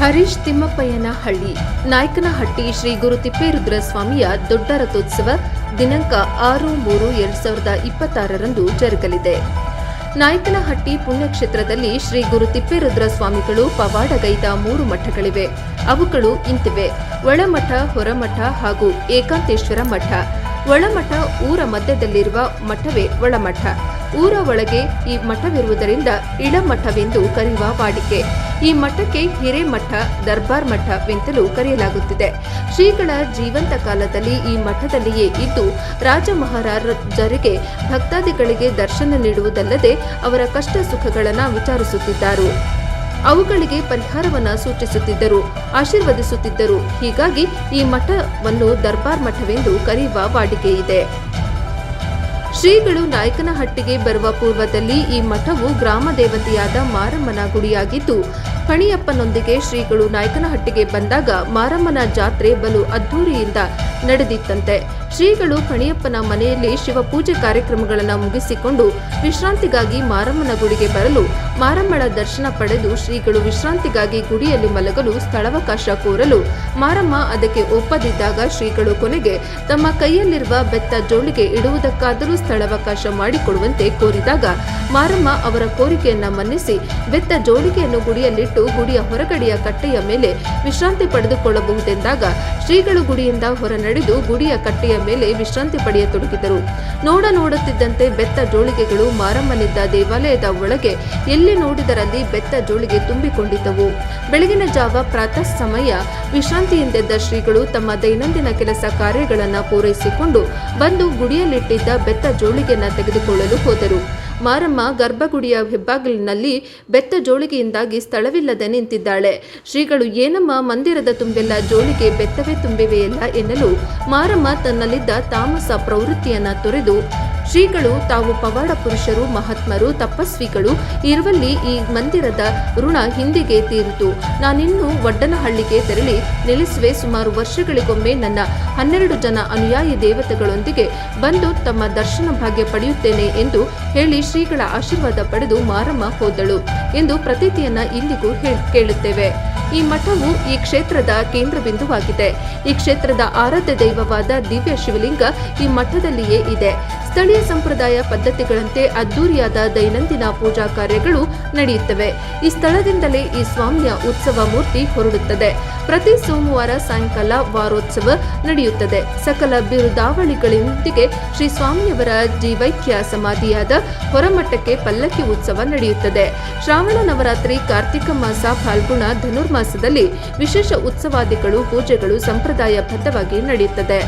ಹರೀಶ್ ತಿಮ್ಮಪ್ಪಯ್ಯನಹಳ್ಳಿ ನಾಯಕನಹಟ್ಟಿ ಶ್ರೀ ಗುರು ತಿಪ್ಪೇರುದ್ರ ಸ್ವಾಮಿಯ ದೊಡ್ಡ ರಥೋತ್ಸವ ದಿನಾಂಕ 6-3-2026 ಜರುಗಲಿದೆ. ನಾಯಕನಹಟ್ಟಿ ಪುಣ್ಯಕ್ಷೇತ್ರದಲ್ಲಿ ಶ್ರೀ ಗುರು ತಿಪ್ಪೇರುದ್ರ ಸ್ವಾಮಿಗಳು ಪವಾಡಗೈದ 3 ಮಠಗಳಿವೆ. ಅವುಗಳು ಇಂತಿವೆ: ಒಳಮಠ, ಹೊರಮಠ ಹಾಗೂ ಏಕಾಂತೇಶ್ವರ ಮಠ. ಒಳಮಠ ಊರ ಮಧ್ಯದಲ್ಲಿರುವ ಮಠವೇ ಒಳಮಠ. ಊರ ಒಳಗೆ ಈ ಮಠವಿರುವುದರಿಂದ ಇಳಮಠವೆಂದು ಕರೆಯುವ ವಾಡಿಕೆ. ಈ ಮಠಕ್ಕೆ ಹಿರೇಮಠ, ದರ್ಬಾರ್ ಮಠವೆಂತಲೂ ಕರೆಯಲಾಗುತ್ತಿದೆ. ಶ್ರೀಗಳ ಜೀವಂತ ಕಾಲದಲ್ಲಿ ಈ ಮಠದಲ್ಲಿಯೇ ಇದ್ದು ರಾಜ ಮಹಾರಾಜರಿಗೆ ಭಕ್ತಾದಿಗಳಿಗೆ ದರ್ಶನ ನೀಡುವುದಲ್ಲದೆ ಅವರ ಕಷ್ಟ ಸುಖಗಳನ್ನು ವಿಚಾರಿಸುತ್ತಿದ್ದರು. ಅವುಗಳಿಗೆ ಪರಿಹಾರವನ್ನು ಸೂಚಿಸುತ್ತಿದ್ದರು, ಆಶೀರ್ವದಿಸುತ್ತಿದ್ದರು. ಹೀಗಾಗಿ ಈ ಮಠವನ್ನು ದರ್ಬಾರ್ ಮಠವೆಂದು ಕರೆಯುವ ವಾಡಿಕೆ ಇದೆ. ಶ್ರೀಗಳು ನಾಯಕನಹಟ್ಟಿಗೆ ಬರುವ ಪೂರ್ವದಲ್ಲಿ ಈ ಮಠವು ಗ್ರಾಮ ದೇವತೆಯಾದ ಮಾರಮ್ಮನ ಗುಡಿಯಾಗಿದ್ದು, ಫಣಿಯಪ್ಪನೊಂದಿಗೆ ಶ್ರೀಗಳು ನಾಯಕನಹಟ್ಟಿಗೆ ಬಂದಾಗ ಮಾರಮ್ಮನ ಜಾತ್ರೆ ಬಲು ಅದ್ಧೂರಿಯಿಂದ ನಡೆದಿತ್ತಂತೆ. ಶ್ರೀಗಳು ಫಣಿಯಪ್ಪನ ಮನೆಯಲ್ಲಿ ಶಿವಪೂಜೆ ಕಾರ್ಯಕ್ರಮಗಳನ್ನು ಮುಗಿಸಿಕೊಂಡು ವಿಶ್ರಾಂತಿಗಾಗಿ ಮಾರಮ್ಮನ ಗುಡಿಗೆ ಬರಲು ಮಾರಮ್ಮಳ ದರ್ಶನ ಪಡೆದು ಶ್ರೀಗಳು ವಿಶ್ರಾಂತಿಗಾಗಿ ಗುಡಿಯಲ್ಲಿ ಮಲಗಲು ಸ್ಥಳಾವಕಾಶ ಕೋರಲು ಮಾರಮ್ಮ ಅದಕ್ಕೆ ಒಪ್ಪದಿದ್ದಾಗ ಶ್ರೀಗಳು ಕೊನೆಗೆ ತಮ್ಮ ಕೈಯಲ್ಲಿರುವ ಬೆತ್ತ ಜೋಳಿಗೆ ಇಡುವುದಕ್ಕಾದರೂ ಸ್ಥಳಾವಕಾಶ ಮಾಡಿಕೊಡುವಂತೆ ಕೋರಿದಾಗ ಮಾರಮ್ಮ ಅವರ ಕೋರಿಕೆಯನ್ನ ಮನ್ನಿಸಿ ಬೆತ್ತ ಜೋಳಿಗೆಯನ್ನು ಗುಡಿಯಲ್ಲಿಟ್ಟು ಗುಡಿಯ ಹೊರಗಡೆಯ ಕಟ್ಟೆಯ ಮೇಲೆ ವಿಶ್ರಾಂತಿ ಪಡೆದುಕೊಳ್ಳಬಹುದೆಂದಾಗ ಶ್ರೀಗಳು ಗುಡಿಯಿಂದ ಹೊರ ನಡೆದು ಗುಡಿಯ ಕಟ್ಟೆಯ ಮೇಲೆ ವಿಶ್ರಾಂತಿ ಪಡೆಯತೊಡಗಿದರು. ನೋಡುತ್ತಿದ್ದಂತೆ ಬೆತ್ತ ಜೋಳಿಗೆಗಳು ಮಾರಮ್ಮನಿದ್ದ ದೇವಾಲಯದ ಒಳಗೆ ಎಲ್ಲಿ ನೋಡಿದರಲ್ಲಿ ಬೆತ್ತ ಜೋಳಿಗೆ ತುಂಬಿಕೊಂಡಿದ್ದವು. ಬೆಳಗಿನ ಜಾವ ಪ್ರಾತಃ ಸಮಯ ವಿಶ್ರಾಂತಿಯಿಂದೆದ್ದ ಶ್ರೀಗಳು ತಮ್ಮ ದೈನಂದಿನ ಕೆಲಸ ಕಾರ್ಯಗಳನ್ನು ಪೂರೈಸಿಕೊಂಡು ಬಂದು ಗುಡಿಯಲ್ಲಿಟ್ಟಿದ್ದ ಬೆತ್ತ ಜೋಳಿಗೆಯನ್ನು ತೆಗೆದುಕೊಳ್ಳಲು ಹೋದರು. ಮಾರಮ್ಮ ಗರ್ಭಗುಡಿಯ ಹೆಬ್ಬಾಗಿಲಿನಲ್ಲಿ ಬೆತ್ತ ಜೋಳಿಗೆಯಿಂದಾಗಿ ಸ್ಥಳವಿಲ್ಲದೆ ನಿಂತಿದ್ದಾಳೆ. ಶ್ರೀಗಳು ಏನಮ್ಮ ಮಂದಿರದ ತುಂಬೆಲ್ಲ ಜೋಳಿಗೆ ಬೆತ್ತವೇ ತುಂಬಿವೆಯಲ್ಲ ಎನ್ನಲು ಮಾರಮ್ಮ ತನ್ನಲ್ಲಿದ್ದ ತಾಮಸ ಪ್ರವೃತ್ತಿಯನ್ನ ತೊರೆದು, ಶ್ರೀಗಳು ತಾವು ಪವಾಡ ಪುರುಷರು, ಮಹಾತ್ಮರು, ತಪಸ್ವಿಗಳು ಇರುವಲ್ಲಿ ಈ ಮಂದಿರದ ಋಣ ಹಿಂದಿಗೆ ತೀರಿತು. ನಾನಿನ್ನು ವಡ್ಡನಹಳ್ಳಿಗೆ ತೆರಳಿ ನೆಲೆಸುವೆ. ಸುಮಾರು ವರ್ಷಗಳಿಗೊಮ್ಮೆ ನನ್ನ 12 ಜನ ಅನುಯಾಯಿ ದೇವತೆಗಳೊಂದಿಗೆ ಬಂದು ತಮ್ಮ ದರ್ಶನ ಭಾಗ್ಯ ಪಡೆಯುತ್ತೇನೆ ಎಂದು ಹೇಳಿ ಶ್ರೀಗಳ ಆಶೀರ್ವಾದ ಪಡೆದು ಮಾರಮ್ಮ ಹೋದಳು ಎಂದು ಪ್ರತೀತಿಯನ್ನ ಇಂದಿಗೂ ಕೇಳುತ್ತೇವೆ. ಈ ಮಠವು ಈ ಕ್ಷೇತ್ರದ ಕೇಂದ್ರ ಬಿಂದುವಾಗಿದೆ. ಈ ಕ್ಷೇತ್ರದ ಆರಾಧ್ಯ ದೈವವಾದ ದಿವ್ಯ ಶಿವಲಿಂಗ ಈ ಮಠದಲ್ಲಿಯೇ ಇದೆ. ಸ್ಥಳೀಯ ಸಂಪ್ರದಾಯ ಪದ್ಧತಿಗಳಂತೆ ಅದ್ದೂರಿಯಾದ ದೈನಂದಿನ ಪೂಜಾ ಕಾರ್ಯಗಳು ನಡೆಯುತ್ತವೆ. ಈ ಸ್ಥಳದಿಂದಲೇ ಈ ಸ್ವಾಮಿಯ ಉತ್ಸವ ಮೂರ್ತಿ ಹೊರಡುತ್ತದೆ. ಪ್ರತಿ ಸೋಮವಾರ ಸಾಯಂಕಾಲ ವಾರೋತ್ಸವ ನಡೆಯುತ್ತದೆ. ಸಕಲ ಬಿರುದಾವಳಿಗಳೊಂದಿಗೆ ಶ್ರೀ ಸ್ವಾಮಿಯವರ ಜೀವೈಕ್ಯ ಸಮಾಧಿಯಾದ ಹೊರಮಠಕ್ಕೆ ಪಲ್ಲಕ್ಕಿ ಉತ್ಸವ ನಡೆಯುತ್ತದೆ. ಶ್ರಾವಣ ನವರಾತ್ರಿ, ಕಾರ್ತಿಕ ಮಾಸ, ಫಾಲ್ಗುಣ, ಧನುರ್ಮಾಸದಲ್ಲಿ ವಿಶೇಷ ಉತ್ಸವಾದಿಗಳು, ಪೂಜೆಗಳು ಸಂಪ್ರದಾಯಬದ್ಧವಾಗಿ ನಡೆಯುತ್ತದೆ.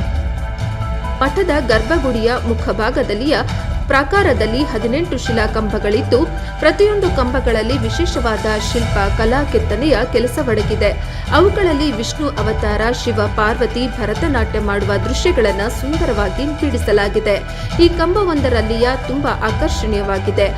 ಮಠದ ಗರ್ಭಗುಡಿಯ ಮುಖಭಾಗದಲ್ಲಿಯ ಪ್ರಾಕಾರದಲ್ಲಿ 18 ಶಿಲಾಕಂಬಗಳಿದ್ದು ಪ್ರತಿಯೊಂದು ಕಂಬಗಳಲ್ಲಿ ವಿಶೇಷವಾದ ಶಿಲ್ಪ, ಕಲಾ ಕೆತ್ತನೆಯ ಕೆಲಸವಡಗಿದೆ. ಅವುಗಳಲ್ಲಿ ವಿಷ್ಣು ಅವತಾರ, ಶಿವ ಪಾರ್ವತಿ ಭರತನಾಟ್ಯ ಮಾಡುವ ದೃಶ್ಯಗಳನ್ನು ಸುಂದರವಾಗಿ ಬಿಡಿಸಲಾಗಿದೆ. ಈ ಕಂಬವೊಂದರಲ್ಲಿಯ ತುಂಬಾ ಆಕರ್ಷಣೀಯವಾಗಿದೆ.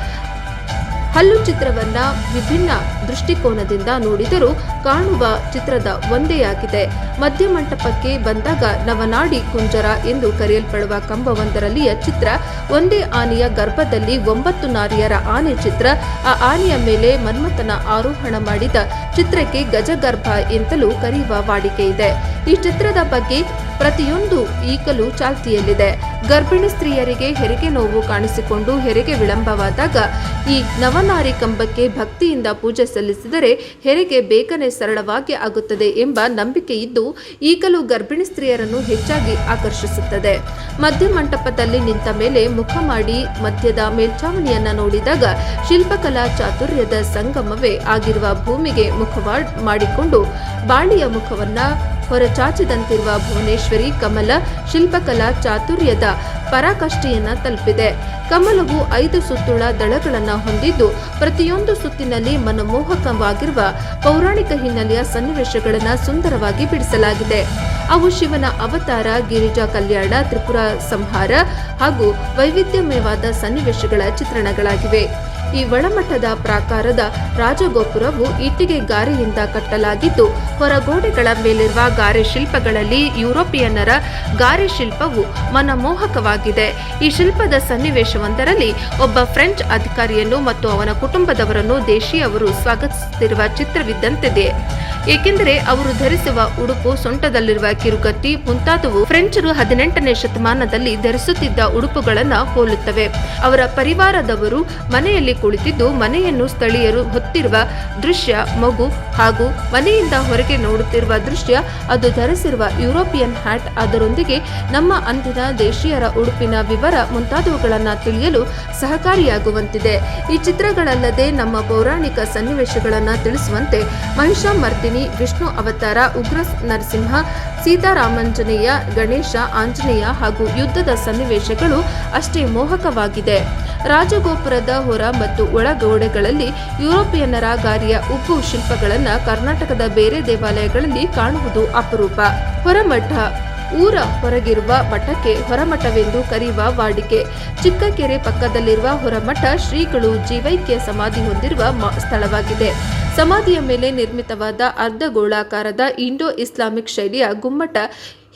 ಹಲ್ಲು ಚಿತ್ರವನ್ನ ವಿಭಿನ್ನ ದೃಷ್ಟಿಕೋನದಿಂದ ನೋಡಿದರೂ ಕಾಣುವ ಚಿತ್ರದ ಒಂದೇ ಆಗಿದೆ. ಮಧ್ಯಮಂಟಪಕ್ಕೆ ಬಂದಾಗ ನವನಾಡಿ ಕುಂಜರ ಎಂದು ಕರೆಯಲ್ಪಡುವ ಕಂಬವೊಂದರಲ್ಲಿಯ ಚಿತ್ರ ಒಂದೇ ಆನೆಯ ಗರ್ಭದಲ್ಲಿ 9 ನಾರಿಯರ ಆನೆ ಚಿತ್ರ. ಆ ಆನೆಯ ಮೇಲೆ ಮನ್ಮಥನ ಆರೋಹಣ ಮಾಡಿದ ಚಿತ್ರಕ್ಕೆ ಗಜಗರ್ಭ ಎಂತಲೂ ಕರೆಯುವ ವಾಡಿಕೆ ಇದೆ. ಈ ಚಿತ್ರದ ಬಗ್ಗೆ ಪ್ರತಿಯೊಂದು ಈಗಲೂ ಚಾಲ್ತಿಯಲ್ಲಿದೆ. ಗರ್ಭಿಣಿ ಸ್ತ್ರೀಯರಿಗೆ ಹೆರಿಗೆ ನೋವು ಕಾಣಿಸಿಕೊಂಡು ಹೆರಿಗೆ ವಿಳಂಬವಾದಾಗ ಈ ನವನಾರಿ ಕಂಬಕ್ಕೆ ಭಕ್ತಿಯಿಂದ ಪೂಜೆ ಸಲ್ಲಿಸಿದರೆ ಹೆರಿಗೆ ಬೇಗನೆ ಸರಳವಾಗಿ ಆಗುತ್ತದೆ ಎಂಬ ನಂಬಿಕೆ ಇದ್ದು ಈಗಲೂ ಗರ್ಭಿಣಿ ಸ್ತ್ರೀಯರನ್ನು ಹೆಚ್ಚಾಗಿ ಆಕರ್ಷಿಸುತ್ತದೆ. ಮಧ್ಯಮಂಟಪದಲ್ಲಿ ನಿಂತ ಮೇಲೆ ಮುಖ ಮಾಡಿ ಮಧ್ಯದ ಮೇಲ್ಛಾವಣಿಯನ್ನ ನೋಡಿದಾಗ ಶಿಲ್ಪಕಲಾ ಚಾತುರ್ಯದ ಸಂಗಮವೇ ಆಗಿರುವ ಭೂಮಿಗೆ ಮಾಡಿಕೊಂಡು ಬಾಳಿಯ ಮುಖವನ್ನ ಹೊರಚಾಚಿದಂತಿರುವ ಭುವನೇಶ್ವರಿ ಕಮಲ ಶಿಲ್ಪಕಲಾ ಚಾತುರ್ಯದ ಪರಾಕಾಷ್ಠೆಯನ್ನ ತಲುಪಿದೆ. ಕಮಲವು 5 ಸುತ್ತುಳ ದಳಗಳನ್ನು ಹೊಂದಿದ್ದು ಪ್ರತಿಯೊಂದು ಸುತ್ತಿನಲ್ಲಿ ಮನಮೋಹಕವಾಗಿರುವ ಪೌರಾಣಿಕ ಹಿನ್ನೆಲೆಯ ಸನ್ನಿವೇಶಗಳನ್ನು ಸುಂದರವಾಗಿ ಬಿಡಿಸಲಾಗಿದೆ. ಅವು ಶಿವನ ಅವತಾರ, ಗಿರಿಜಾ ಕಲ್ಯಾಣ, ತ್ರಿಪುರ ಸಂಹಾರ ಹಾಗೂ ವೈವಿಧ್ಯಮಯವಾದ ಸನ್ನಿವೇಶಗಳ ಚಿತ್ರಣಗಳಾಗಿವೆ. ಈ ಒಳಮಠದ ಪ್ರಾಕಾರದ ರಾಜಗೋಪುರವು ಇಟ್ಟಿಗೆ ಗಾರೆಯಿಂದ ಕಟ್ಟಲಾಗಿದ್ದು, ಹೊರಗೋಡೆಗಳ ಮೇಲಿರುವ ಗಾರೆ ಶಿಲ್ಪಗಳಲ್ಲಿ ಯುರೋಪಿಯನ್ನರ ಗಾರೆ ಶಿಲ್ಪವು ಮನಮೋಹಕವಾಗಿದೆ. ಈ ಶಿಲ್ಪದ ಸನ್ನಿವೇಶವೊಂದರಲ್ಲಿ ಒಬ್ಬ ಫ್ರೆಂಚ್ ಅಧಿಕಾರಿಯನ್ನು ಮತ್ತು ಅವನ ಕುಟುಂಬದವರನ್ನು ದೇಶೀಯವರು ಸ್ವಾಗತಿಸುತ್ತಿರುವ ಚಿತ್ರವಿದ್ದಂತಿದೆ. ಏಕೆಂದರೆ ಅವರು ಧರಿಸುವ ಉಡುಪು, ಸೊಂಟದಲ್ಲಿರುವ ಕಿರುಕತ್ತಿ ಮುಂತಾದವು ಫ್ರೆಂಚರು 18ನೇ ಶತಮಾನದಲ್ಲಿ ಧರಿಸುತ್ತಿದ್ದ ಉಡುಪುಗಳನ್ನು ಹೋಲುತ್ತವೆ. ಅವರ ಪರಿವಾರದವರು ಮನೆಯಲ್ಲಿ ಕುಳಿತಿದ್ದು, ಮನೆಯನ್ನು ಸ್ಥಳೀಯರು ಹೊತ್ತಿರುವ ದೃಶ್ಯ, ಮಗು ಹಾಗೂ ಮನೆಯಿಂದ ಹೊರಗೆ ನೋಡುತ್ತಿರುವ ದೃಶ್ಯ, ಅದು ಧರಿಸಿರುವ ಯುರೋಪಿಯನ್ ಹ್ಯಾಟ್, ಅದರೊಂದಿಗೆ ನಮ್ಮ ಅಂದಿನ ದೇಶೀಯರ ಉಡುಪಿನ ವಿವರ ಮುಂತಾದವುಗಳನ್ನು ತಿಳಿಯಲು ಸಹಕಾರಿಯಾಗುವಂತಿದೆ. ಈ ಚಿತ್ರಗಳಲ್ಲದೆ ನಮ್ಮ ಪೌರಾಣಿಕ ಸನ್ನಿವೇಶಗಳನ್ನು ತಿಳಿಸುವಂತೆ ಮಹಿಷಾಮರ್ದಿನಿ, ವಿಷ್ಣು ಅವತಾರ, ಉಗ್ರ ನರಸಿಂಹ, ಸೀತಾರಾಮಾಂಜನೇಯ, ಗಣೇಶ, ಆಂಜನೇಯ ಹಾಗೂ ಯುದ್ಧದ ಸನ್ನಿವೇಶಗಳು ಅಷ್ಟೇ ಮೋಹಕವಾಗಿದೆ. ರಾಜಗೋಪುರದ ಹೊರ ಮತ್ತು ಒಳಗೋಡೆಗಳಲ್ಲಿ ಯುರೋಪಿಯನ್ನರ ಗಾರೆಯ ಉಬ್ಬು ಶಿಲ್ಪಗಳನ್ನು ಕರ್ನಾಟಕದ ಬೇರೆ ದೇವಾಲಯಗಳಲ್ಲಿ ಕಾಣುವುದು ಅಪರೂಪ. ಹೊರಮಠ ಊರ ಹೊರಗಿರುವ ಮಠಕ್ಕೆ ಹೊರಮಠವೆಂದು ಕರೆಯುವ ವಾಡಿಕೆ. ಚಿಕ್ಕಕೆರೆ ಪಕ್ಕದಲ್ಲಿರುವ ಹೊರಮಠ ಶ್ರೀಗಳು ಜೀವೈಕ್ಯ ಸಮಾಧಿ ಹೊಂದಿರುವ ಸ್ಥಳವಾಗಿದೆ. ಸಮಾಧಿಯ ಮೇಲೆ ನಿರ್ಮಿತವಾದ ಅರ್ಧಗೋಳಾಕಾರದ ಇಂಡೋ ಇಸ್ಲಾಮಿಕ್ ಶೈಲಿಯ ಗುಮ್ಮಟ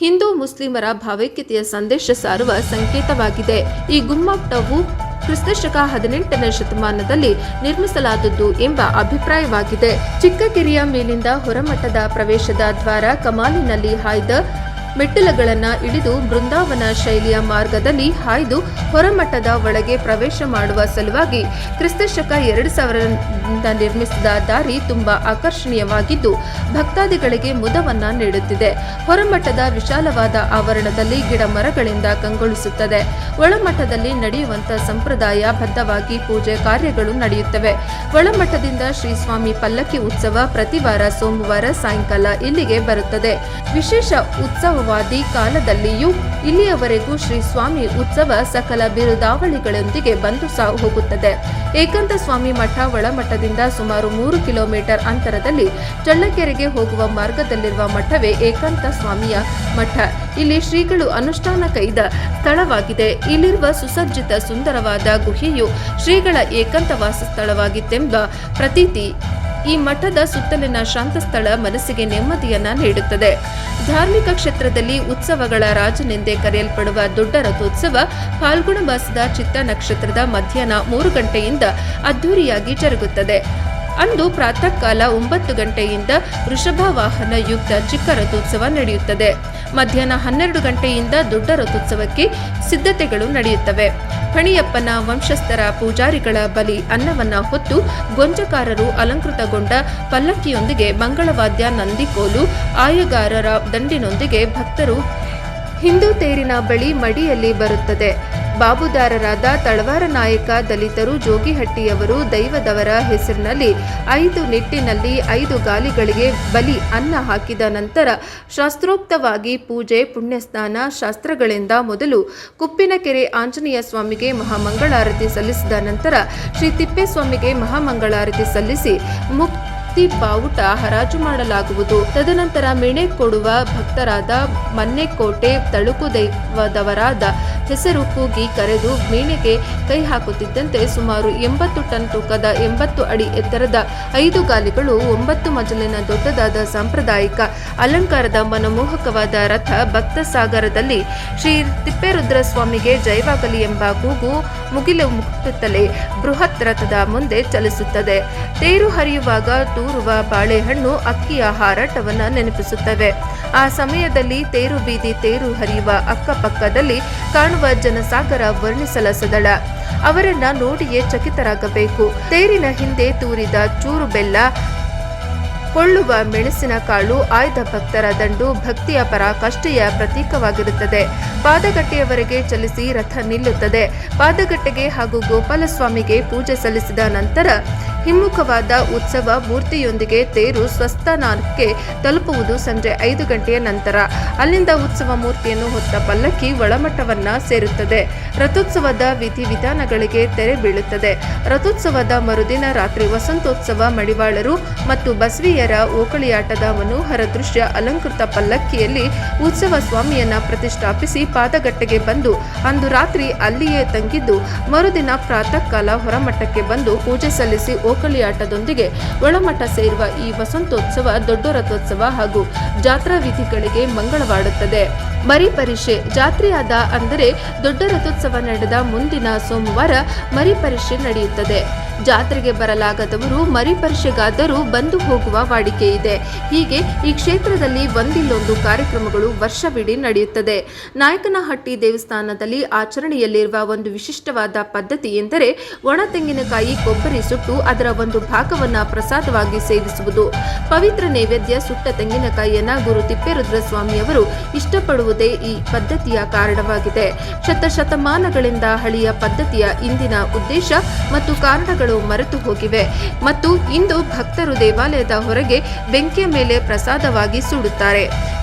ಹಿಂದೂ ಮುಸ್ಲಿಮರ ಭಾವೈಕ್ಯತೆಯ ಸಂದೇಶ ಸಾರುವ ಸಂಕೇತವಾಗಿದೆ. ಈ ಗುಮ್ಮಟವು ಕ್ರಿಸ್ತಶಕ 18ನೇ ಶತಮಾನದಲ್ಲಿ ನಿರ್ಮಿಸಲಾದದ್ದು ಎಂಬ ಅಭಿಪ್ರಾಯವಾಗಿದೆ. ಚಿಕ್ಕಕೆರೆಯ ಮೇಲಿಂದ ಹೊರಮಠದ ಪ್ರವೇಶದ ದ್ವಾರ ಕಮಾನಿನಲ್ಲಿ ಹಾಯ್ದ ಮೆಟ್ಟಿಲುಗಳನ್ನು ಇಳಿದು ಬೃಂದಾವನ ಶೈಲಿಯ ಮಾರ್ಗದಲ್ಲಿ ಹಾಯ್ದು ಹೊರಮಠದ ಒಳಗೆ ಪ್ರವೇಶ ಮಾಡುವ ಸಲುವಾಗಿ ಕ್ರಿಸ್ತಶಕ 2000ರಿಂದ ನಿರ್ಮಿಸಿದ ದಾರಿ ತುಂಬಾ ಆಕರ್ಷಣೀಯವಾಗಿದ್ದು, ಭಕ್ತಾದಿಗಳಿಗೆ ಮುದವನ್ನ ನೀಡುತ್ತಿದೆ. ಹೊರಮಠದ ವಿಶಾಲವಾದ ಆವರಣದಲ್ಲಿ ಗಿಡ ಮರಗಳಿಂದ ಕಂಗೊಳಿಸುತ್ತದೆ. ಒಳಮಠದಲ್ಲಿ ನಡೆಯುವಂತ ಸಂಪ್ರದಾಯ ಬದ್ಧವಾಗಿ ಪೂಜೆ ಕಾರ್ಯಗಳು ನಡೆಯುತ್ತವೆ. ಒಳಮಠದಿಂದ ಶ್ರೀ ಸ್ವಾಮಿ ಪಲ್ಲಕ್ಕಿ ಉತ್ಸವ ಪ್ರತಿ ವಾರ ಸೋಮವಾರ ಸಾಯಂಕಾಲ ಇಲ್ಲಿಗೆ ಬರುತ್ತದೆ. ವಿಶೇಷ ಉತ್ಸವವಾದಿ ಕಾಲದಲ್ಲಿಯೂ ಇಲ್ಲಿಯವರೆಗೂ ಶ್ರೀ ಸ್ವಾಮಿ ಉತ್ಸವ ಸಕಲ ಬಿರುದಾವಳಿಗಳೊಂದಿಗೆ ಬಂದು ಹೋಗುತ್ತದೆ. ಏಕಾಂತ ಸ್ವಾಮಿ ಮಠ ಒಳಮಠದಿಂದ ಸುಮಾರು 3 ಕಿಲೋಮೀಟರ್ ಅಂತರದಲ್ಲಿ ಚಳ್ಳಕೆರೆಗೆ ಹೋಗುವ ಮಾರ್ಗದಲ್ಲಿರುವ ಮಠವೇ ಏಕಾಂತ ಸ್ವಾಮಿಯ ಮಠ. ಇಲ್ಲಿ ಶ್ರೀಗಳು ಅನುಷ್ಠಾನ ಕೈದ ಸ್ಥಳವಾಗಿದೆ. ಇಲ್ಲಿರುವ ಸುಸಜ್ಜಿತ ಸುಂದರವಾದ ಗುಹೆಯು ಶ್ರೀಗಳ ಏಕಾಂತ ವಾಸ ಸ್ಥಳವಾಗಿತ್ತೆಂಬ ಪ್ರತೀತಿ. ಈ ಮಠದ ಸುತ್ತಲಿನ ಶಾಂತ ಸ್ಥಳ ಮನಸ್ಸಿಗೆ ನೆಮ್ಮದಿಯನ್ನ ನೀಡುತ್ತದೆ. ಧಾರ್ಮಿಕ ಕ್ಷೇತ್ರದಲ್ಲಿ ಉತ್ಸವಗಳ ರಾಜನೆಂದೇ ಕರೆಯಲ್ಪಡುವ ದೊಡ್ಡ ರಥೋತ್ಸವ ಫಾಲ್ಗುಣ ಮಾಸದ ಚಿತ್ತ ನಕ್ಷತ್ರದ ಮಧ್ಯಾಹ್ನ 3 ಗಂಟೆಯಿಂದ ಅದ್ಧೂರಿಯಾಗಿ ಜರುಗುತ್ತದೆ. ಅಂದು ಪ್ರಾತಃ ಕಾಲ 9 ಗಂಟೆಯಿಂದ ವೃಷಭ ವಾಹನ ಯುಕ್ತ ಚಿಕ್ಕ ರಥೋತ್ಸವ ನಡೆಯುತ್ತದೆ. ಮಧ್ಯಾಹ್ನ 12 ಗಂಟೆಯಿಂದ ದೊಡ್ಡ ರಥೋತ್ಸವಕ್ಕೆ ಸಿದ್ಧತೆಗಳು ನಡೆಯುತ್ತವೆ. ಫಣಿಯಪ್ಪನ ವಂಶಸ್ಥರ ಪೂಜಾರಿಗಳ ಬಲಿ ಅನ್ನವನ್ನ ಹೊತ್ತು ಗೊಂಜಕಾರರು ಅಲಂಕೃತಗೊಂಡ ಪಲ್ಲಕ್ಕಿಯೊಂದಿಗೆ ಮಂಗಳವಾದ್ಯ, ನಂದಿಕೋಲು, ಆಯಗಾರರ ದಂಡಿನೊಂದಿಗೆ ಭಕ್ತರು ಹಿಂದೂ ತೇರಿನ ಬಳಿ ಮಡಿಯಲ್ಲಿ ಬರುತ್ತದೆ. ಬಾಬುದಾರರಾದ ತಳವಾರ ನಾಯಕ, ದಲಿತರು, ಜೋಗಿಹಟ್ಟಿಯವರು ದೈವದವರ ಹೆಸರಿನಲ್ಲಿ 5 ನಿಟ್ಟಿನಲ್ಲಿ 5 ಗಾಲಿಗಳಿಗೆ ಬಲಿ ಅನ್ನ ಹಾಕಿದ ನಂತರ ಶಾಸ್ತ್ರೋಕ್ತವಾಗಿ ಪೂಜೆ, ಪುಣ್ಯಸ್ನಾನ ಶಾಸ್ತ್ರಗಳಿಂದ ಮೊದಲು ಕುಪ್ಪಿನಕೆರೆ ಆಂಜನೇಯ ಸ್ವಾಮಿಗೆ ಮಹಾಮಂಗಳಾರತಿ ಸಲ್ಲಿಸಿದ ನಂತರ ಶ್ರೀ ತಿಪ್ಪೇಸ್ವಾಮಿಗೆ ಮಹಾಮಂಗಳಾರತಿ ಸಲ್ಲಿಸಿ ಬಾವುಟ ಹರಾಜು ಮಾಡಲಾಗುವುದು. ತದನಂತರ ಮೆಣೆ ಕೊಡುವ ಭಕ್ತರಾದ ಮನ್ನೆಕೋಟೆ ತಳುಕು ದೈವದವರಾದ ಹೆಸರು ಕೂಗಿ ಕರೆದು ಮೀಣೆಗೆ ಕೈ ಹಾಕುತ್ತಿದ್ದಂತೆ ಸುಮಾರು 80 ಟನ್ ತೂಕದ 80 ಅಡಿ ಎತ್ತರದ 5 ಗಾಲಿಗಳು 9 ಮಜಲಿನ ದೊಡ್ಡದಾದ ಸಾಂಪ್ರದಾಯಿಕ ಅಲಂಕಾರದ ಮನಮೋಹಕವಾದ ರಥ ಭಕ್ತ ಸಾಗರದಲ್ಲಿ ಶ್ರೀ ತಿಪ್ಪೇರುದ್ರ ಸ್ವಾಮಿಗೆ ಜಯವಾಗಲಿ ಎಂಬ ಕೂಗು ಮುಗಿಲು ಮುಟ್ಟುತ್ತಲೇ ಬೃಹತ್ ರಥದ ಮುಂದೆ ಚಲಿಸುತ್ತದೆ. ತೇರು ಹರಿಯುವಾಗ ತೂರುವ ಬಾಳೆಹಣ್ಣು, ಅಕ್ಕಿಯ ಹಾರಾಟವನ್ನು ನೆನಪಿಸುತ್ತವೆ. ಆ ಸಮಯದಲ್ಲಿ ತೇರು ಬೀದಿ ತೇರು ಹರಿಯುವ ಅಕ್ಕಪಕ್ಕದಲ್ಲಿ ಕಾಣುವ ಜನಸಾಗರ ವರ್ಣಿಸಲಸದಳ. ಅವರನ್ನ ನೋಡಿಯೇ ಚಕಿತರಾಗಬೇಕು. ತೇರಿನ ಹಿಂದೆ ತೂರಿದ ಚೂರು ಬೆಲ್ಲ, ಕೊಳ್ಳುವ ಮೆಣಸಿನ ಕಾಳು, ಆಯ್ದ ಭಕ್ತರ ದಂಡು ಭಕ್ತಿಯ ಪರಾಕಾಷ್ಠೆಯ ಪ್ರತೀಕವಾಗಿರುತ್ತದೆ. ಪಾದಗಟ್ಟೆಯವರೆಗೆ ಚಲಿಸಿ ರಥ ನಿಲ್ಲುತ್ತದೆ. ಪಾದಗಟ್ಟೆಗೆ ಹಾಗೂ ಗೋಪಾಲಸ್ವಾಮಿಗೆ ಪೂಜೆ ಸಲ್ಲಿಸಿದ ನಂತರ ಹಿಮ್ಮುಖವಾದ ಉತ್ಸವ ಮೂರ್ತಿಯೊಂದಿಗೆ ತೇರು ಸ್ವಸ್ಥಾನಕ್ಕೆ ತಲುಪುವುದು ಸಂಜೆ 5 ಗಂಟೆಯ ನಂತರ. ಅಲ್ಲಿಂದ ಉತ್ಸವ ಮೂರ್ತಿಯನ್ನು ಹೊತ್ತ ಪಲ್ಲಕ್ಕಿ ಒಳಮಠವನ್ನ ಸೇರುತ್ತದೆ. ರಥೋತ್ಸವದ ವಿಧಿವಿಧಾನಗಳಿಗೆ ತೆರೆ ಬೀಳುತ್ತದೆ. ರಥೋತ್ಸವದ ಮರುದಿನ ರಾತ್ರಿ ವಸಂತೋತ್ಸವ ಮಡಿವಾಳರು ಮತ್ತು ಬಸವಿಯ ಎಮ್ಮೆಯರ ಓಕಳಿಯಾಟದ ಮನೋಹರ ದೃಶ್ಯ ಅಲಂಕೃತ ಪಲ್ಲಕ್ಕಿಯಲ್ಲಿ ಉತ್ಸವ ಸ್ವಾಮಿಯನ್ನ ಪ್ರತಿಷ್ಠಾಪಿಸಿ ಪಾದಗಟ್ಟೆಗೆ ಬಂದು ಅಂದು ರಾತ್ರಿ ಅಲ್ಲಿಯೇ ತಂಗಿದ್ದು ಮರುದಿನ ಪ್ರಾತಃ ಕಾಲ ಹೊರಮಠಕ್ಕೆ ಬಂದು ಪೂಜೆ ಸಲ್ಲಿಸಿ ಓಕಳಿಯಾಟದೊಂದಿಗೆ ಒಳಮಠ ಸೇರುವ ಈ ವಸಂತೋತ್ಸವ ದೊಡ್ಡ ರಥೋತ್ಸವ ಹಾಗೂ ಜಾತ್ರಾ ವಿಧಿಗಳಿಗೆ ಮಂಗಳವಾಡುತ್ತದೆ. ಮರಿಪರೀಕ್ಷೆ ಜಾತ್ರೆಯಾದ ಅಂದರೆ ದೊಡ್ಡ ರಥೋತ್ಸವ ನಡೆದ ಮುಂದಿನ ಸೋಮವಾರ ಮರಿಪರೀಕ್ಷೆ ನಡೆಯುತ್ತದೆ. ಜಾತ್ರೆಗೆ ಬರಲಾಗದವರು ಮರಿಪರೀಕ್ಷೆಗಾದರೂ ಬಂದು ಹೋಗುವ ವಾಡಿಕೆ ಇದೆ. ಹೀಗೆ ಈ ಕ್ಷೇತ್ರದಲ್ಲಿ ಒಂದಿಲ್ಲೊಂದು ಕಾರ್ಯಕ್ರಮಗಳು ವರ್ಷವಿಡೀ ನಡೆಯುತ್ತದೆ. ನಾಯಕನಹಟ್ಟಿ ದೇವಸ್ಥಾನದಲ್ಲಿ ಆಚರಣೆಯಲ್ಲಿರುವ ಒಂದು ವಿಶಿಷ್ಟವಾದ ಪದ್ಧತಿ ಎಂದರೆ ಒಣ ತೆಂಗಿನಕಾಯಿ ಕೊಬ್ಬರಿ ಸುಟ್ಟು ಅದರ ಒಂದು ಭಾಗವನ್ನು ಪ್ರಸಾದವಾಗಿ ಸೇವಿಸುವುದು. ಪವಿತ್ರ ನೈವೇದ್ಯ ಸುಟ್ಟ ತೆಂಗಿನಕಾಯಿಯನ್ನ ಗುರು ತಿಪ್ಪೇರುದ್ರ ಸ್ವಾಮಿಯವರು ಇಷ್ಟಪಡುವುದೇ ಈ ಪದ್ಧತಿಯ ಕಾರಣವಾಗಿದೆ. ಶತಶತಮಾನಗಳಿಂದ ಹಳೆಯ ಪದ್ಧತಿಯ ಇಂದಿನ ಉದ್ದೇಶ ಮತ್ತು ಕಾರಣಗಳು ಮರೆತು ಹೋಗಿವೆ ಮತ್ತು ಇಂದು ಭಕ್ತರು ದೇವಾಲಯದ ಹೊರಗೆ ಬೆಂಕಿಯ ಮೇಲೆ ಪ್ರಸಾದವಾಗಿ ಸುಡುತ್ತಾರೆ.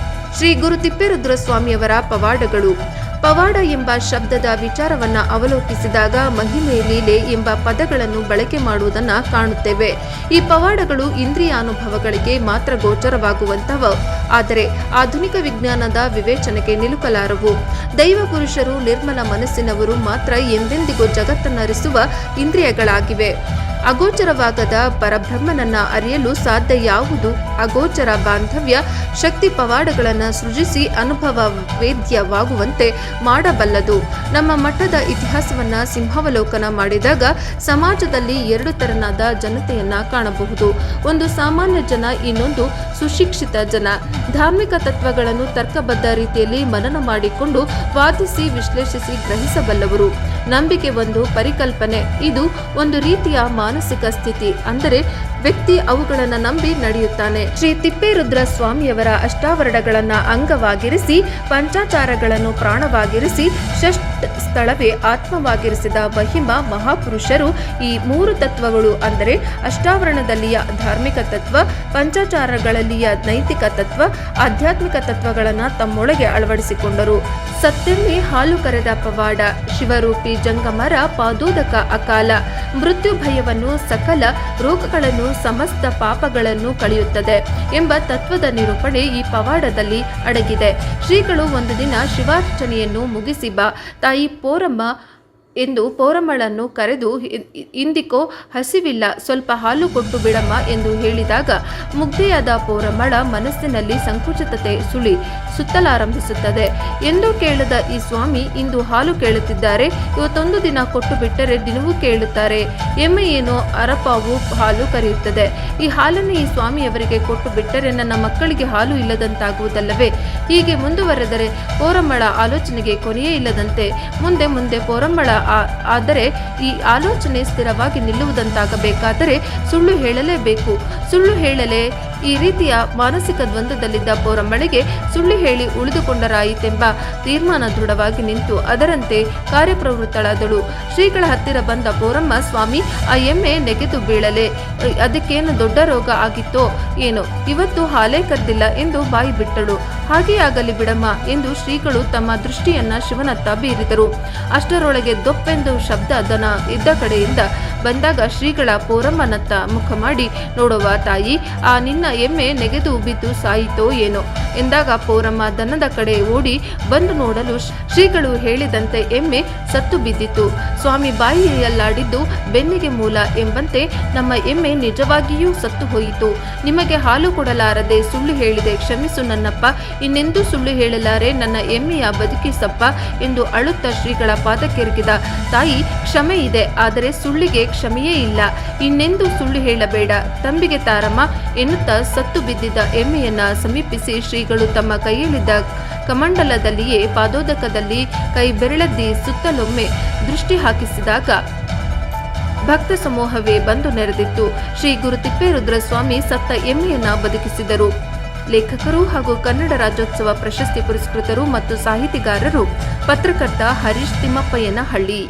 ಶ್ರೀ ಗುರು ತಿಪ್ಪೇರುದ್ರ ಸ್ವಾಮಿಯವರ ಪವಾಡಗಳು. ಪವಾಡ ಎಂಬ ಶಬ್ದದ ವಿಚಾರವನ್ನ ಅವಲೋಕಿಸಿದಾಗ ಮಹಿಮೆ, ಲೀಲೆ ಎಂಬ ಪದಗಳನ್ನು ಬಳಕೆ ಮಾಡುವುದನ್ನು ಕಾಣುತ್ತೇವೆ. ಈ ಪವಾಡಗಳು ಇಂದ್ರಿಯಾನುಭವಗಳಿಗೆ ಮಾತ್ರ ಗೋಚರವಾಗುವಂತವು, ಆದರೆ ಆಧುನಿಕ ವಿಜ್ಞಾನದ ವಿವೇಚನೆಗೆ ನಿಲುಕಲಾರವು. ದೈವ ಪುರುಷರು ನಿರ್ಮಲ ಮನಸ್ಸಿನವರು ಮಾತ್ರ ಎಂದೆಂದಿಗೂ ಜಗತ್ತನ್ನರಿಸುವ ಇಂದ್ರಿಯಗಳಾಗಿವೆ. ಅಗೋಚರವಾಗದ ಪರಬ್ರಹ್ಮನನ್ನ ಅರಿಯಲು ಸಾಧ್ಯ ಯಾವುದು? ಅಗೋಚರ ಬಾಂಧವ್ಯ ಶಕ್ತಿ ಪವಾಡಗಳನ್ನು ಸೃಜಿಸಿ ಅನುಭವ ವೇದ್ಯವಾಗುವಂತೆ ಮಾಡಬಲ್ಲದು. ನಮ್ಮ ಮಠದ ಇತಿಹಾಸವನ್ನ ಸಿಂಹಾವಲೋಕನ ಮಾಡಿದಾಗ ಸಮಾಜದಲ್ಲಿ ಎರಡು ತೆರನಾದ ಜನತೆಯನ್ನ ಕಾಣಬಹುದು. ಒಂದು ಸಾಮಾನ್ಯ ಜನ, ಇನ್ನೊಂದು ಸುಶಿಕ್ಷಿತ ಜನ. ಧಾರ್ಮಿಕ ತತ್ವಗಳನ್ನು ತರ್ಕಬದ್ಧ ರೀತಿಯಲ್ಲಿ ಮನನ ಮಾಡಿಕೊಂಡು ವಾದಿಸಿ ವಿಶ್ಲೇಷಿಸಿ ಗ್ರಹಿಸಬಲ್ಲವರು. ನಂಬಿಕೆ ಒಂದು ಪರಿಕಲ್ಪನೆ, ಇದು ಒಂದು ರೀತಿಯ ಮಾನಸಿಕ ಸ್ಥಿತಿ. ಅಂದರೆ ವ್ಯಕ್ತಿ ಅವುಗಳನ್ನು ನಂಬಿ ನಡೆಯುತ್ತಾನೆ. ಶ್ರೀ ತಿಪ್ಪೇರುದ್ರ ಸ್ವಾಮಿಯವರ ಅಷ್ಟಾವರಣಗಳನ್ನು ಅಂಗವಾಗಿರಿಸಿ, ಪಂಚಾಚಾರಗಳನ್ನು ಪ್ರಾಣವಾಗಿರಿಸಿ, ಷಷ್ಠ ಸ್ಥಳವೇ ಆತ್ಮವಾಗಿರಿಸಿದ ಮಹಿಮಾ ಮಹಾಪುರುಷರು ಈ ಮೂರು ತತ್ವಗಳು ಅಂದರೆ ಅಷ್ಟಾವರಣದಲ್ಲಿಯ ಧಾರ್ಮಿಕ ತತ್ವ, ಪಂಚಾಚಾರಗಳಲ್ಲಿಯ ನೈತಿಕ ತತ್ವ, ಆಧ್ಯಾತ್ಮಿಕ ತತ್ವಗಳನ್ನು ತಮ್ಮೊಳಗೆ ಅಳವಡಿಸಿಕೊಂಡರು. ಸತ್ಯಮ್ಮೆ ಹಾಲು ಕರೆದ ಪವಾಡ, ಶಿವರೂಪಿ ಜಂಗಮರ ಪಾದೋದಕ ಅಕಾಲ, ಮೃತ್ಯು ಭಯವನ್ನು, ಸಕಲ ರೋಗಗಳನ್ನು, ಸಮಸ್ತ ಪಾಪಗಳನ್ನು ಕಳೆಯುತ್ತದೆ ಎಂಬ ತತ್ವದ ನಿರೂಪಣೆ ಈ ಪವಾಡದಲ್ಲಿ ಅಡಗಿದೆ. ಶ್ರೀಗಳು ಒಂದು ದಿನ ಶಿವಾರ್ಚನೆಯನ್ನು ಮುಗಿಸಿ ಬಾ ತಾಯಿ ಪೋರಮ್ಮ ಎಂದು ಪೋರಮ್ಮಳನ್ನು ಕರೆದು, ಇಂದಿಕೋ ಹಸಿವಿಲ್ಲ, ಸ್ವಲ್ಪ ಹಾಲು ಕೊಟ್ಟು ಬಿಡಮ್ಮ ಎಂದು ಹೇಳಿದಾಗ ಮುಗ್ಧೆಯಾದ ಪೋರಮ್ಮಳ ಮನಸ್ಸಿನಲ್ಲಿ ಸಂಕುಚಿತತೆ ಸುತ್ತಲಾರಂಭಿಸುತ್ತದೆ. ಎಂದೂ ಕೇಳದ ಈ ಸ್ವಾಮಿ ಇಂದು ಹಾಲು ಕೇಳುತ್ತಿದ್ದಾರೆ. ಇವತ್ತೊಂದು ದಿನ ಕೊಟ್ಟು ಬಿಟ್ಟರೆ ದಿನವೂ ಕೇಳುತ್ತಾರೆ. ಎಮ್ಮೆ ಏನೋ ಅರಪಾವು ಹಾಲು ಕರೆಯುತ್ತದೆ. ಈ ಹಾಲನ್ನು ಈ ಸ್ವಾಮಿಯವರಿಗೆ ಕೊಟ್ಟು ಬಿಟ್ಟರೆ ನನ್ನ ಮಕ್ಕಳಿಗೆ ಹಾಲು ಇಲ್ಲದಂತಾಗುವುದಲ್ಲವೇ? ಹೀಗೆ ಮುಂದುವರೆದರೆ ಪೋರಮ್ಮಳ ಆಲೋಚನೆಗೆ ಕೊನೆಯೇ ಇಲ್ಲದಂತೆ. ಮುಂದೆ ಮುಂದೆ ಪೋರಮ್ಮಳ ಆದರೆ ಈ ಆಲೋಚನೆ ಸ್ಥಿರವಾಗಿ ನಿಲ್ಲುವುದಂತಾಗಬೇಕಾದರೆ ಸುಳ್ಳು ಹೇಳಲೇಬೇಕು. ಸುಳ್ಳು ಹೇಳಲೇ ಈ ರೀತಿಯ ಮಾನಸಿಕ ದ್ವಂದ್ವದಲ್ಲಿದ್ದ ಪೋರಮ್ಮಳಿಗೆ ಸುಳ್ಳು ಹೇಳಿ ಉಳಿದುಕೊಂಡರಾಯಿತೆಂಬ ತೀರ್ಮಾನ ದೃಢವಾಗಿ ನಿಂತು ಅದರಂತೆ ಕಾರ್ಯಪ್ರವೃತ್ತಳಾದಳು. ಶ್ರೀಗಳ ಹತ್ತಿರ ಬಂದ ಪೋರಮ್ಮ, ಸ್ವಾಮಿ, ಆ ಎಮ್ಮೆ ನೆಗೆದು ಬೀಳಲೆ, ಅದಕ್ಕೇನು ದೊಡ್ಡ ರೋಗ ಆಗಿತ್ತೋ ಏನೋ, ಇವತ್ತು ಹಾಲೇ ಕದ್ದಿಲ್ಲ ಎಂದು ಬಾಯಿ ಬಿಟ್ಟಳು. ಹಾಗೆಯಾಗಲಿ ಬಿಡಮ್ಮ ಎಂದು ಶ್ರೀಗಳು ತಮ್ಮ ದೃಷ್ಟಿಯನ್ನ ಶಿವನತ್ತ ಬೀರಿದರು. ಅಷ್ಟರೊಳಗೆ ದೊಪ್ಪೆಂದು ಶಬ್ದ ದನ ಇದ್ದ ಕಡೆಯಿಂದ ಬಂದಾಗ ಶ್ರೀಗಳ ಪೋರಮ್ಮನತ್ತ ಮುಖ ಮಾಡಿ, ನೋಡುವ ತಾಯಿ, ಆ ನಿನ್ನ ಎಮ್ಮೆ ನೆಗೆದು ಬಿದ್ದು ಸಾಯಿತೋ ಏನೋ ಎಂದಾಗ ಪೋರಮ್ಮ ದನದ ಕಡೆ ಓಡಿ ಬಂದು ನೋಡಲು ಶ್ರೀಗಳು ಹೇಳಿದಂತೆ ಎಮ್ಮೆ ಸತ್ತು ಬಿದ್ದಿತು. ಸ್ವಾಮಿ ಬಾಯಿಯಲ್ಲಾಡಿದ್ದು ಬೆನ್ನಿಗೆ ಮೂಲ ಎಂಬಂತೆ ನಮ್ಮ ಎಮ್ಮೆ ನಿಜವಾಗಿಯೂ ಸತ್ತು ಹೋಯಿತು. ನಿಮಗೆ ಹಾಲು ಕೊಡಲಾರದೆ ಸುಳ್ಳು ಹೇಳಿದೆ, ಕ್ಷಮಿಸು ನನ್ನಪ್ಪ, ಇನ್ನೆಂದೂ ಸುಳ್ಳು ಹೇಳಲಾರೆ, ನನ್ನ ಎಮ್ಮೆಯ ಬದುಕಿಸಪ್ಪ ಎಂದು ಅಳುತ್ತ ಶ್ರೀಗಳ ಪಾದಕ್ಕೆರಗಿದ ತಾಯಿ, ಕ್ಷಮೆ ಇದೆ, ಆದರೆ ಸುಳ್ಳಿಗೆ ಕ್ಷಮೆಯೇ ಇಲ್ಲ, ಇನ್ನೆಂದೂ ಸುಳ್ಳು ಹೇಳಬೇಡ ತಂಬಿಗೆ ತಾರಮ್ಮ ಎನ್ನುತ್ತಾ ಸತ್ತು ಬಿದ್ದಿದ್ದ ಎಮ್ಮೆಯನ್ನ ಸಮೀಪಿಸಿ ಶ್ರೀಗಳು ತಮ್ಮ ಕೈಯಲ್ಲಿದ್ದ ಕಮಂಡಲದಲ್ಲಿಯೇ ಪಾದೋದಕದಲ್ಲಿ ಕೈ ಬೆರಳದ್ದಿ ಸುತ್ತಲೊಮ್ಮೆ ದೃಷ್ಟಿ ಹಾಕಿಸಿದಾಗ ಭಕ್ತ ಸಮೂಹವೇ ಬಂದು ನೆರೆದಿತ್ತು. ಶ್ರೀ ಗುರು ತಿಪ್ಪೇರುದ್ರ ಸ್ವಾಮಿ ಸತ್ತ ಎಮ್ಮೆಯನ್ನ ಬದುಕಿಸಿದರು. ಲೇಖಕರು ಹಾಗೂ ಕನ್ನಡ ರಾಜ್ಯೋತ್ಸವ ಪ್ರಶಸ್ತಿ ಪುರಸ್ಕೃತರು ಮತ್ತು ಸಾಹಿತಿಗಾರರು ಪತ್ರಕರ್ತ ಹರೀಶ್ ತಿಮ್ಮಪ್ಪಯ್ಯನಹಳ್ಳಿ.